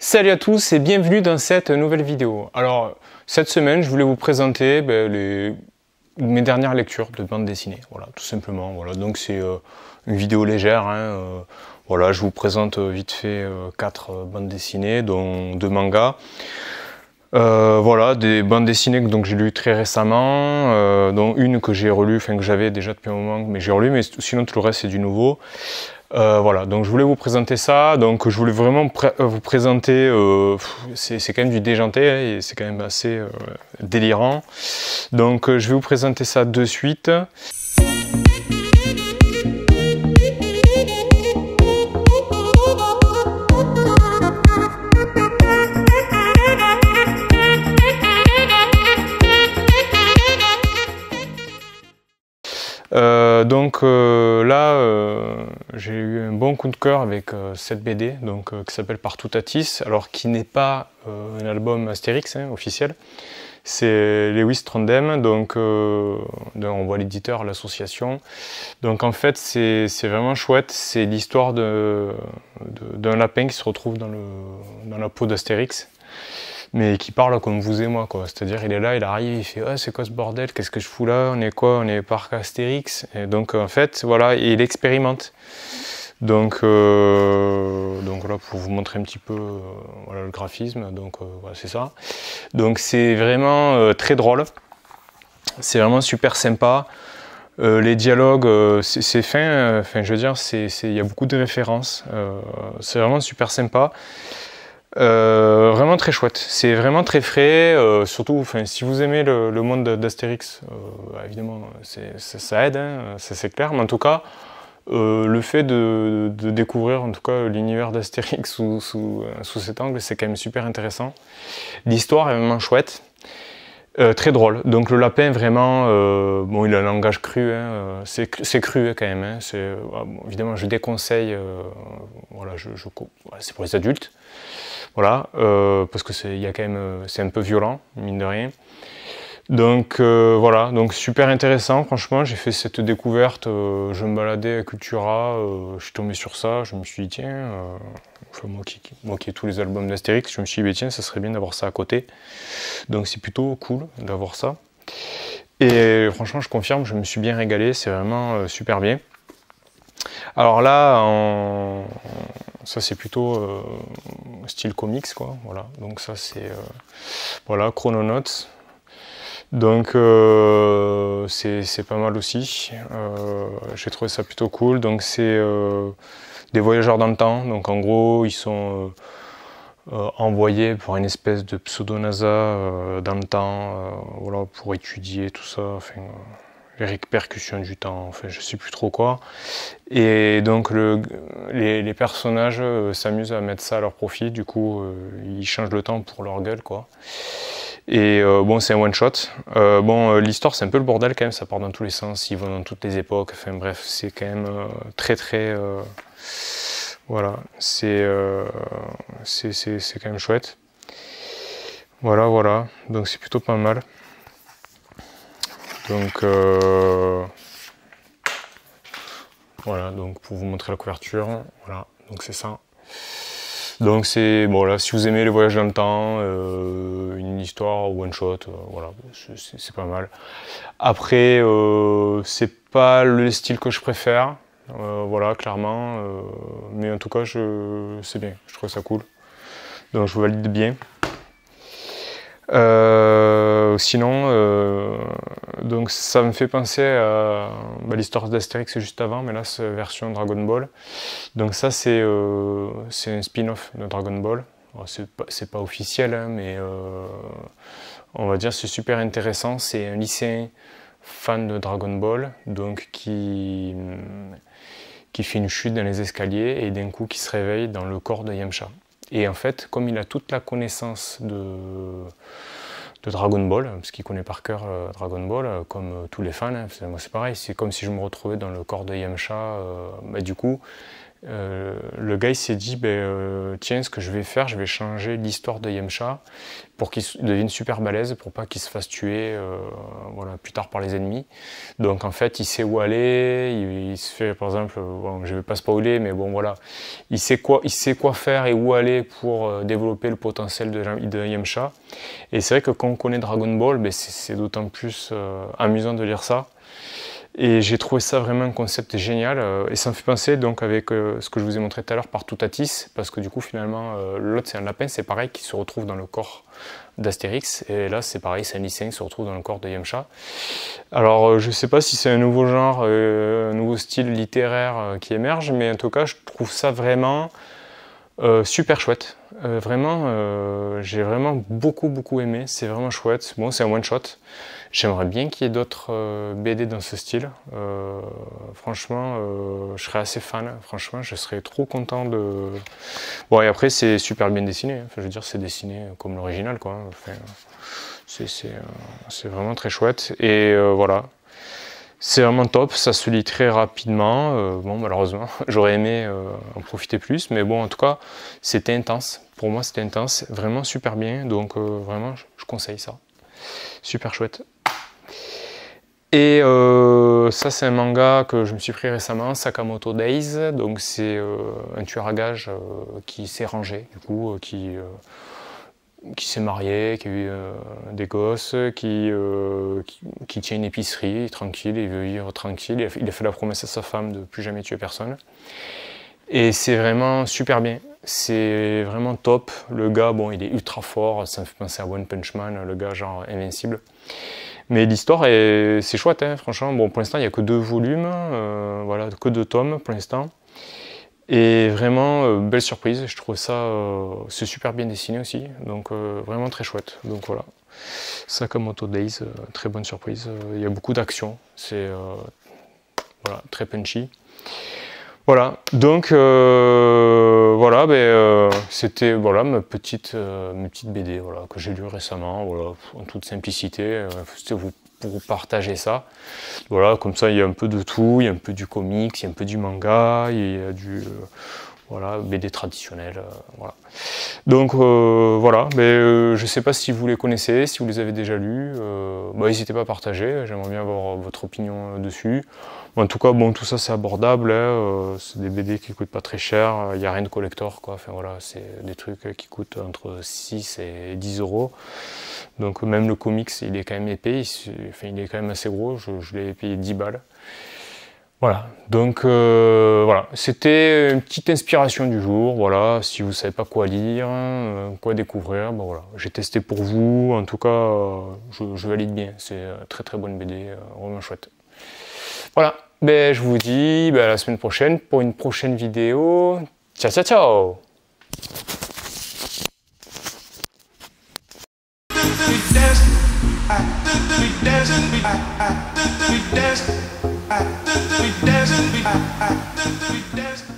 Salut à tous et bienvenue dans cette nouvelle vidéo. Alors, cette semaine, je voulais vous présenter mes dernières lectures de bande dessinée. Voilà, tout simplement. Voilà, donc c'est une vidéo légère. Voilà, je vous présente vite fait 4 bandes dessinées, dont 2 mangas. Voilà, des bandes dessinées que j'ai lues très récemment, dont une que j'ai relue, enfin que j'avais déjà depuis un moment, mais j'ai relu, mais sinon tout le reste c'est du nouveau. Voilà, donc je voulais vous présenter ça, donc je voulais vraiment vous présenter, c'est quand même du déjanté, hein, et c'est quand même assez délirant. Donc je vais vous présenter ça de suite. J'ai eu un bon coup de cœur avec cette BD qui s'appelle Partout Tatis, alors qui n'est pas un album Astérix officiel, c'est Lewis Trondheim, donc on voit l'éditeur, l'association. Donc en fait c'est vraiment chouette, c'est l'histoire d'un lapin qui se retrouve dans la peau d'Astérix, mais qui parle comme vous et moi, quoi. C'est-à-dire, il est là, il arrive, il fait « Ah, c'est quoi ce bordel? Qu'est-ce que je fous là? On est quoi? On est parc Astérix ?» Et donc, en fait, voilà, il expérimente. Donc voilà, pour vous montrer un petit peu voilà, le graphisme, donc voilà, c'est ça. Donc, c'est vraiment très drôle. C'est vraiment super sympa. Les dialogues, c'est fin, je veux dire, il y a beaucoup de références. C'est vraiment super sympa. Vraiment très chouette, c'est vraiment très frais, surtout si vous aimez le monde d'Astérix, évidemment ça aide, hein, ça c'est clair, mais en tout cas le fait de découvrir en tout cas l'univers d'Astérix sous cet angle, c'est quand même super intéressant. L'histoire est vraiment chouette, très drôle. Donc le lapin vraiment, bon, il a un langage cru, hein, c'est cru quand même, hein, bon, évidemment je déconseille, voilà, c'est pour les adultes. Voilà, parce que c'est un peu violent, mine de rien. Donc voilà, donc super intéressant, franchement, j'ai fait cette découverte, je me baladais à Cultura, je suis tombé sur ça, je me suis dit tiens, moi qui ai tous les albums d'Astérix, je me suis dit tiens, ça serait bien d'avoir ça à côté. Donc c'est plutôt cool d'avoir ça. Et franchement, je confirme, je me suis bien régalé, c'est vraiment super bien. Alors là, ça c'est plutôt style comics, quoi. Voilà, donc ça c'est voilà, Chrononauts. Donc c'est pas mal aussi. J'ai trouvé ça plutôt cool. Donc c'est des voyageurs dans le temps. Donc en gros, ils sont envoyés par une espèce de pseudo-NASA dans le temps, voilà, pour étudier tout ça. Enfin, les répercussions du temps, enfin je sais plus trop quoi. Et donc les personnages s'amusent à mettre ça à leur profit, du coup ils changent le temps pour leur gueule, quoi. Et bon, c'est un one shot. Bon, l'histoire c'est un peu le bordel quand même, ça part dans tous les sens, ils vont dans toutes les époques, enfin bref, c'est quand même très voilà, c'est quand même chouette. Voilà, donc c'est plutôt pas mal. Donc voilà, donc pour vous montrer la couverture, voilà, donc c'est ça. Donc c'est bon là, si vous aimez les voyages dans le temps, une histoire one shot, voilà, c'est pas mal. Après, c'est pas le style que je préfère, voilà, clairement, mais en tout cas, c'est bien, je trouve ça cool. Donc je vous valide bien. Sinon, donc ça me fait penser à l'histoire d'Astérix juste avant, mais là c'est version Dragon Ball. Donc ça c'est un spin-off de Dragon Ball. C'est pas officiel, hein, mais on va dire c'est super intéressant. C'est un lycéen fan de Dragon Ball, donc qui fait une chute dans les escaliers et d'un coup qui se réveille dans le corps de Yamcha. Et en fait, comme il a toute la connaissance de Dragon Ball, parce qu'il connaît par cœur Dragon Ball, comme tous les fans, hein, moi c'est pareil, c'est comme si je me retrouvais dans le corps de Yamcha, du coup, le gars il s'est dit, tiens, ce que je vais faire, je vais changer l'histoire de Yamcha pour qu'il devienne super balèze, pour pas qu'il se fasse tuer voilà, plus tard par les ennemis. Donc en fait, il sait où aller, il se fait, par exemple, bon, je vais pas spoiler, mais bon voilà, il sait quoi faire et où aller pour développer le potentiel de Yamcha. Et c'est vrai que quand on connaît Dragon Ball, c'est d'autant plus amusant de lire ça. Et j'ai trouvé ça vraiment un concept génial, et ça me fait penser donc avec ce que je vous ai montré tout à l'heure par Toutatis, parce que du coup finalement l'autre c'est un lapin, c'est pareil, qui se retrouve dans le corps d'Astérix, et là c'est pareil, c'est un lycéen qui se retrouve dans le corps de Yamcha. Alors je sais pas si c'est un nouveau genre, un nouveau style littéraire qui émerge, mais en tout cas je trouve ça vraiment super chouette. Vraiment, j'ai vraiment beaucoup aimé, c'est vraiment chouette. Bon, c'est un one shot. J'aimerais bien qu'il y ait d'autres BD dans ce style. Franchement, je serais assez fan. Franchement, je serais trop content de... Bon, et après, c'est super bien dessiné. Enfin, je veux dire, c'est dessiné comme l'original, quoi. Enfin, c'est vraiment très chouette. Et voilà. C'est vraiment top, ça se lit très rapidement. Bon, malheureusement, j'aurais aimé en profiter plus, mais bon, en tout cas, c'était intense. Pour moi, c'était intense, vraiment super bien. Donc, vraiment, je conseille ça. Super chouette. Et ça, c'est un manga que je me suis pris récemment, Sakamoto Days. Donc, c'est un tueur à gages qui s'est rangé, du coup, qui s'est marié, qui a eu des gosses, qui tient une épicerie, tranquille, il veut vivre tranquille. Il a fait la promesse à sa femme de plus jamais tuer personne. Et c'est vraiment super bien. C'est vraiment top. Le gars, bon, il est ultra fort. Ça me fait penser à One Punch Man, le gars genre invincible. Mais l'histoire, c'est chouette, hein, franchement. Bon, pour l'instant, il n'y a que 2 volumes. Voilà, que 2 tomes pour l'instant. Et vraiment, belle surprise, je trouve ça, c'est super bien dessiné aussi, donc vraiment très chouette. Donc voilà, Sakamoto Days, très bonne surprise, il y a beaucoup d'action, c'est voilà, très punchy. Voilà, donc voilà, c'était voilà, mes petites BD voilà, que j'ai lues récemment, voilà, en toute simplicité, c'était pour vous partager ça. Voilà, comme ça il y a un peu de tout, il y a un peu du comics, il y a un peu du manga, il y a du voilà, BD traditionnel, voilà. Donc voilà, je sais pas si vous les connaissez, si vous les avez déjà lus, n'hésitez pas à partager, j'aimerais bien avoir votre opinion dessus. En tout cas, bon, tout ça c'est abordable, hein, c'est des BD qui coûtent pas très cher, il n'y a rien de collector, quoi. Enfin voilà, c'est des trucs qui coûtent entre 6 et 10 €. Donc même le comics, il est quand même épais, il est quand même assez gros, je l'ai payé 10 balles. Voilà, donc voilà, c'était une petite inspiration du jour, voilà, si vous ne savez pas quoi lire, quoi découvrir, voilà, j'ai testé pour vous, en tout cas, je valide bien, c'est très bonne BD, vraiment chouette. Voilà, je vous dis à la semaine prochaine pour une prochaine vidéo, ciao ciao ciao. We dancing,